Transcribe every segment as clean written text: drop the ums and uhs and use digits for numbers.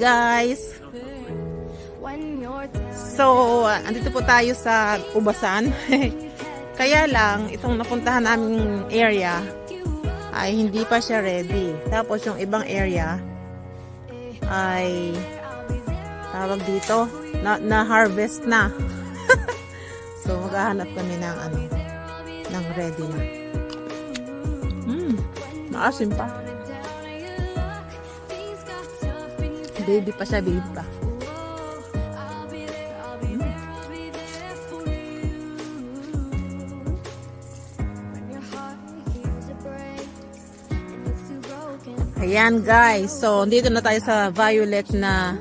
guys! So, andito po tayo sa Ubasan. Kaya lang, itong napuntahan naming area ay hindi pa siya ready. Tapos yung ibang area ay tawag dito, na-harvest na. So, maghahanap kami ng ng ready na. Maasim pa. Baby pa siya, baby pa. Ayan guys, so dito na tayo sa violet na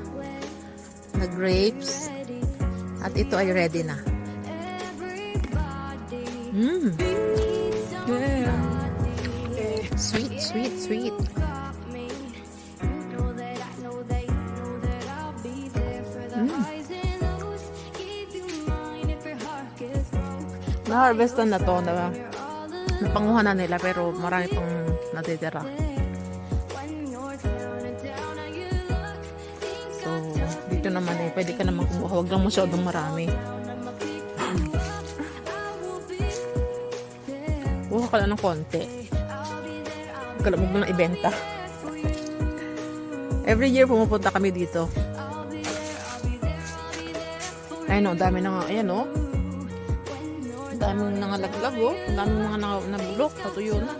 grapes. At ito ay ready na. Yeah. Sweet, sweet, sweet. Na-harvestan na to, napanguha na nila pero marami pang natitira. So, dito naman pwede ka naman kumuha. Huwag lang masyadong marami. Kuha ka lang ng konti. Huwag mo lang ibenta. Every year pumupunta kami dito. Ayun o, dami na nga. Ayan o. Daming nangalaglag oh. Daming mga nabulok. Natuyo na.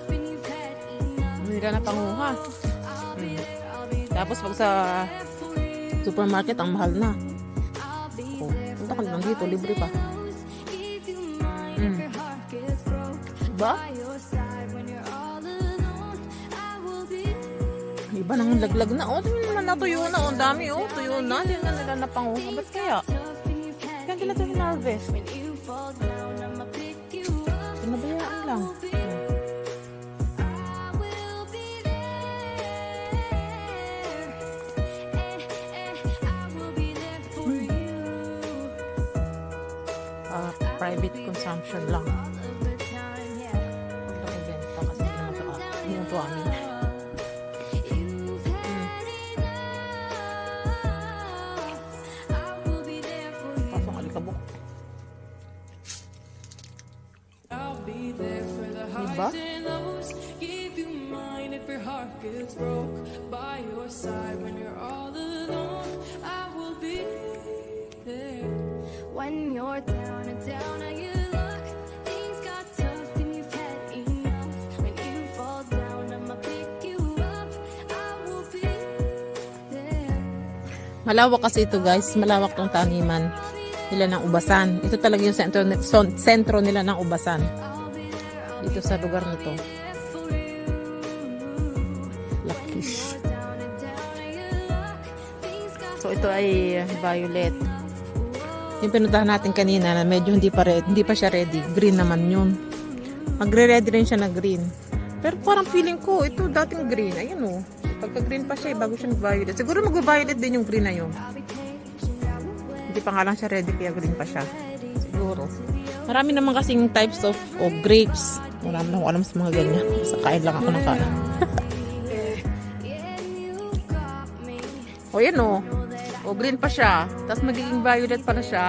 Hindi na napanguha. Tapos pag sa supermarket, ang mahal na. Oh, punta ka lang dito. Libre pa. Diba? Iba nang laglag na. Oh, tingnan naman natuyo na. Oh, dami oh. Tuyo na. Hindi na nila napanguha. Ba't kaya? Kaya nila ito hinarvest. Pinabayaan lang. Private consumption lang. Huwag lang ibenta kasi hindi na ito amin. Pasong alikabok. Diba? When you're down and down and you look, things got tough and you've had enough. When you fall down, I'ma pick you up. I will be there. Malawak kasi ito guys. Malawak ng taniman nila ng Ubasan. Ito talaga yung sentro nila ng Ubasan. Dito sa lugar na to. Lakish. So ito ay violet. Yung pinuntahan natin kanina na medyo hindi pa siya ready. Green naman yun. Magre-ready rin siya na green. Pero parang feeling ko, ito dating green. Ayun o. Pagka-green pa siya, bago siya nag-violet. Siguro mag-violet din yung green na yun. Hindi pa nga lang siya ready, kaya green pa siya. Siguro. Marami naman kasing types of grapes. Wala naman ako alam sa mga ganyan. Basta kain lang ako ng kain. O yan o. O, green pa siya. Tapos magiging violet pala siya.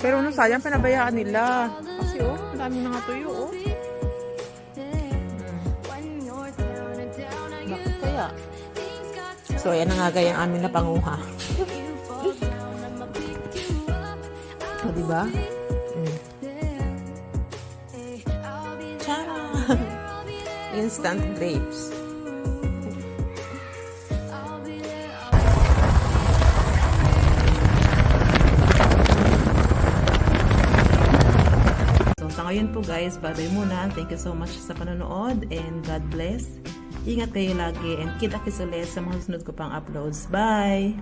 Pero ano, sayang pinabayaan nila. Kasi oh, ang dami na nga tuyo oh. Bakit kaya? So, ayan na nga gaya ang amin na panguha. O, diba? Tara! Instant grapes. So ngayon po guys, bye-bye muna. Thank you so much sa panonood and God bless. Ingat kayo lagi and kita-kits ulit sa mga sunod ko pang uploads. Bye!